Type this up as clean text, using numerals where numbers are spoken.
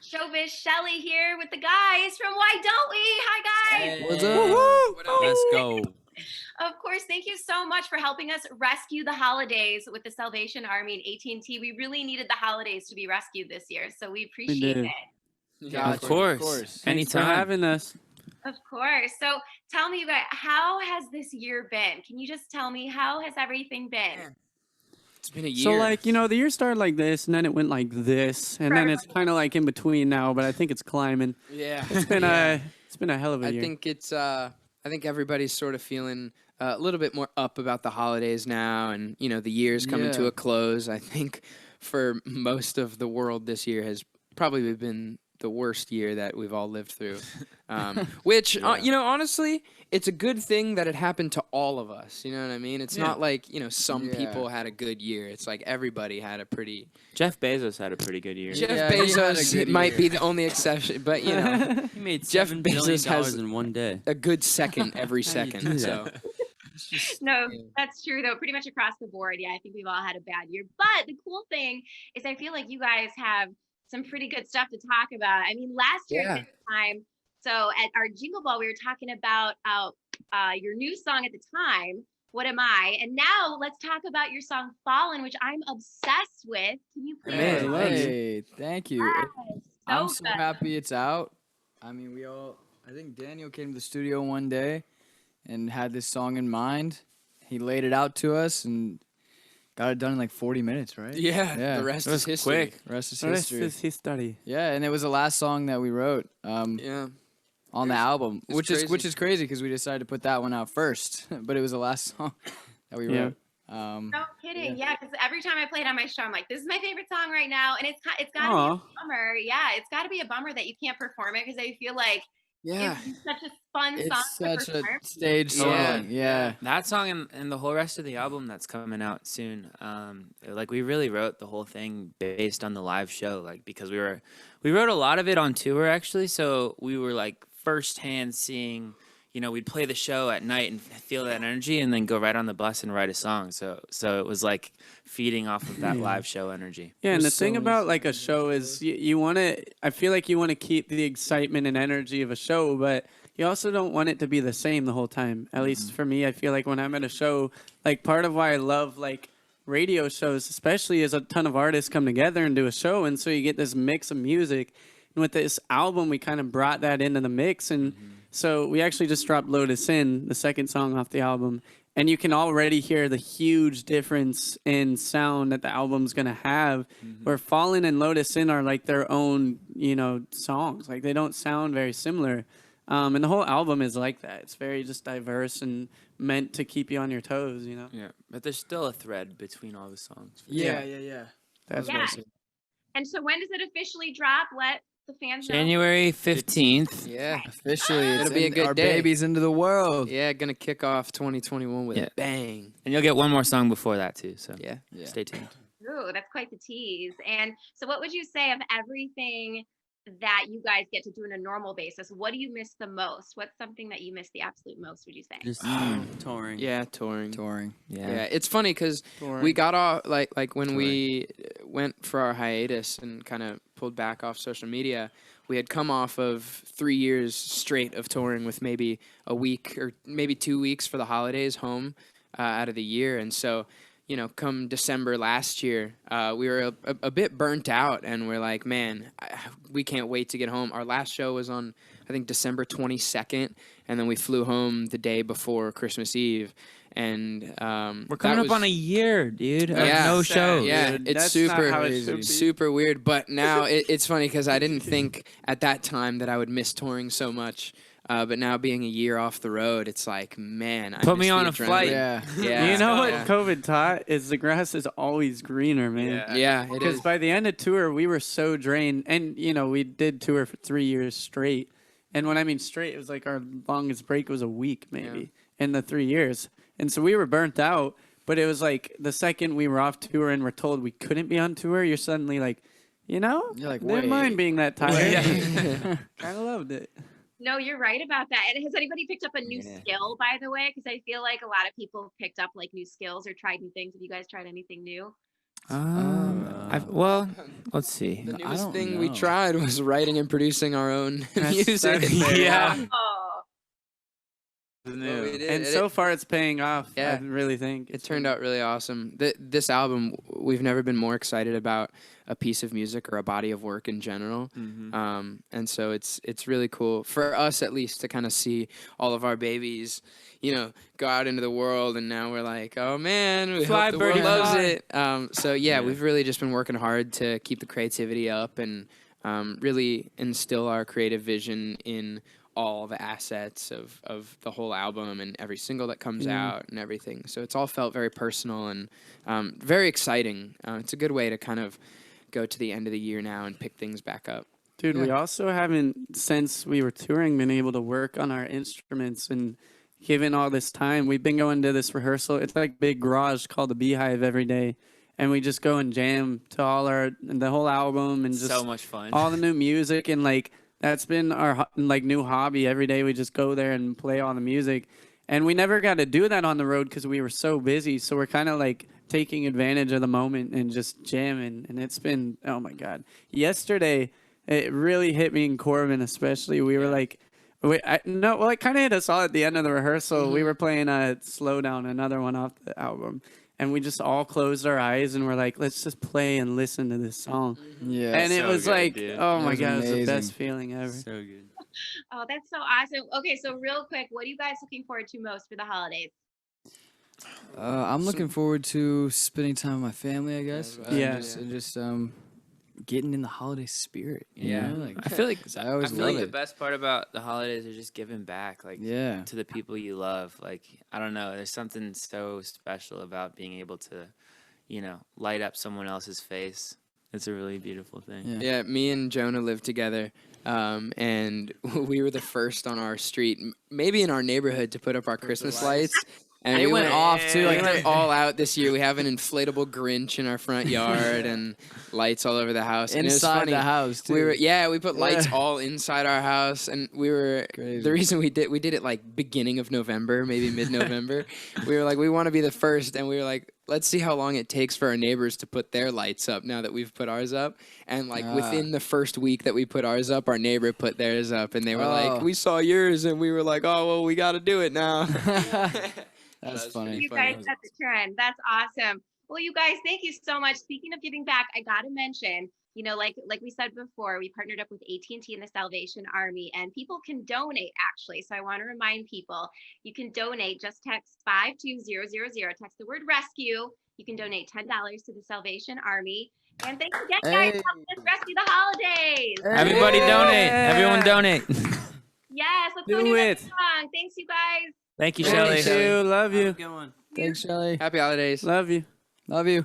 Showbiz Shelly here with the guys from Why Don't We? Hi, guys. Hey, What's up? what up? Let's go. Of course, thank you so much for helping us rescue the holidays with the Salvation Army and AT&T. We really needed the holidays to be rescued this year, so we appreciate did. it. Yeah, Gotcha, of course. of course. Thanks for Anytime. having us. Of course. So tell me, you guys, how has this year been? Can you just tell me, how has everything been? It's been a year. So, like, the year started like this, and then it went like this, and then it's kind of like in between now, but I think it's climbing. Yeah. It's been a hell of a year. I think everybody's sort of feeling a little bit more up about the holidays now, and the year's coming to a close. I think for most of the world, this year has probably been the worst year that we've all lived through. Which honestly, it's a good thing that it happened to all of us. You know what I mean? It's not like some people had a good year. It's like everybody had a pretty. Jeff Bezos had a pretty good year. Jeff Bezos might be the only exception, but He made Jeff $7 billion Bezos has in one day. a good second every second. So. No, that's true, though. Pretty much across the board. Yeah, I think we've all had a bad year. But the cool thing is I feel like you guys have some pretty good stuff to talk about. I mean, last year at this time, so at our Jingle Ball, we were talking about your new song at the time, What Am I? And now let's talk about your song Fallen, which I'm obsessed with. Can you please? Hey, thank you. Yes, I'm so good. happy it's out. I mean, I think Daniel came to the studio one day and had this song in mind. He laid it out to us and got it done in like 40 minutes, right? Yeah. The rest is history. Quick. The rest is The rest history. is history. Yeah, and it was the last song that we wrote on the album, it's which is crazy because we decided to put that one out first, but it was the last song that we wrote. No kidding. Yeah, because every time I play it on my show, I'm like, this is my favorite song right now. And it's got to be a bummer. Yeah, it's got to be a bummer that you can't perform it because I feel like it's such a fun song It's to such perform. a stage song. Yeah. That song and the whole rest of the album that's coming out soon. Like we really wrote the whole thing based on the live show, like because we wrote a lot of it on tour actually. So we were like firsthand seeing, we'd play the show at night and feel that energy, and then go right on the bus and write a song. So it was like feeding off of that live show energy. Yeah, and the thing about like a show is you want to. I feel like you want to keep the excitement and energy of a show, but you also don't want it to be the same the whole time. At least for me, I feel like when I'm at a show, like part of why I love like radio shows, especially, is a ton of artists come together and do a show, and so you get this mix of music. And with this album, we kind of brought that into the mix, and so we actually just dropped Lotus In, the second song off the album, and you can already hear the huge difference in sound that the album's gonna have. Where Fallen and Lotus In are like their own, songs. Like they don't sound very similar. And the whole album is like that. It's very just diverse and meant to keep you on your toes, Yeah, but there's still a thread between all the songs. Yeah. That's Yeah. And so when does it officially drop? Let the fans know. January 15th. Yeah. Officially, It'll be a good our day. babies into the world. Yeah, gonna kick off 2021 with a bang. And you'll get one more song before that too. So Yeah. stay tuned. Ooh, that's quite the tease. And so what would you say of everything that you guys get to do on a normal basis? What do you miss the most? What's something that you miss the absolute most, would you say? Just touring. Yeah, touring. Yeah. It's funny because we got off like when we went for our hiatus and kind of pulled back off social media. We had come off of 3 years straight of touring with maybe a week or maybe 2 weeks for the holidays home out of the year, and so. Come December last year, we were a bit burnt out, and we're like, man, we can't wait to get home. Our last show was on, I think, December 22nd, and then we flew home the day before Christmas Eve. And we're coming up on a year, dude. Of no shows. Yeah, Dude, it's that's not how it should be. super weird. But now it's funny because I didn't think at that time that I would miss touring so much. But now being a year off the road, it's like, man, I Put miss me the on a adrenaline. flight. Yeah. You know what COVID taught is the grass is always greener, man. Yeah, it Because is. by the end of tour, we were so drained, and we did tour for 3 years straight. And when I mean straight, it was like our longest break was a week, maybe, in the 3 years. And so we were burnt out. But it was like the second we were off tour and we're told we couldn't be on tour, you're suddenly like, You're like, never wait. mind being that tired. Kind of loved it. No, you're right about that. And has anybody picked up a new skill, by the way? Because I feel like a lot of people have picked up like new skills or tried new things. Have you guys tried anything new? Well, let's see. The I newest don't thing we know. tried was writing and producing our own music. that's fair. Yeah. Oh, But we did. And so far, it's paying off. Yeah. I really think It turned out really awesome. This album, we've never been more excited about a piece of music or a body of work in general. And so it's really cool for us, at least, to kind of see all of our babies, go out into the world. And now we're like, oh man, we Fly, hope the world birdie, loves fly. it. So yeah, we've really just been working hard to keep the creativity up and really instill our creative vision in all the assets of the whole album and every single that comes out and everything. So it's all felt very personal and very exciting. It's a good way to kind of go to the end of the year now and pick things back up. Dude, we also haven't, since we were touring, been able to work on our instruments. And given all this time, we've been going to this rehearsal. It's like a big garage called the Beehive every day. And we just go and jam to the whole album and just So much fun. all the new music. And like, that's been our new hobby. Every day we just go there and play all the music. And we never got to do that on the road because we were so busy. So we're kind of like taking advantage of the moment and just jamming. And it's been, oh my God. Yesterday, it really hit me in Corbin, especially. We were like, it kind of hit us all at the end of the rehearsal. We were playing Slow Down, another one off the album. And we just all closed our eyes and we're like, let's just play and listen to this song. Yeah. And it so was good, like, dude. oh It my was God, it was the amazing. best feeling ever. So good. oh, that's so awesome. Okay, so real quick, what are you guys looking forward to most for the holidays? I'm looking forward to spending time with my family, I guess. Yeah. And just getting in the holiday spirit. you Yeah. know, like, I feel like 'cause I always feel love like it. the best part about the holidays are just giving back, like Yeah. to the people you love. Like I don't know, there's something so special about being able to, light up someone else's face. It's a really beautiful thing. Yeah. Yeah, me and Jonah lived together, and we were the first on our street, maybe in our neighborhood, to put up our Christmas lights. And They we went off, too, We like, went all out this year. We have an inflatable Grinch in our front yard and lights all over the house. And it was Inside funny. the house, too. We put lights Yeah. all inside our house, and we were Crazy. the reason we did it like beginning of November, maybe mid-November. We were like, we want to be the first, and we were like, let's see how long it takes for our neighbors to put their lights up now that we've put ours up. And like within the first week that we put ours up, our neighbor put theirs up, and they were like, we saw yours, and we were like, oh well, we got to do it now. That's was funny. pretty You funny. guys set the trend. That's awesome. Well, you guys, thank you so much. Speaking of giving back, I gotta mention, like we said before, we partnered up with AT&T and the Salvation Army, and people can donate actually. So I want to remind people, you can donate. Just text 52000. Text the word rescue. You can donate $10 to the Salvation Army. And thanks again, guys, for helping us rescue the holidays. Everybody donate. Everyone donate. Yes, let's Do go do that it. song. Thanks, you guys. Thank you, Thank Shelly. you. Love you. Good one. Thanks, Shelly. Happy holidays. Love you. Love you.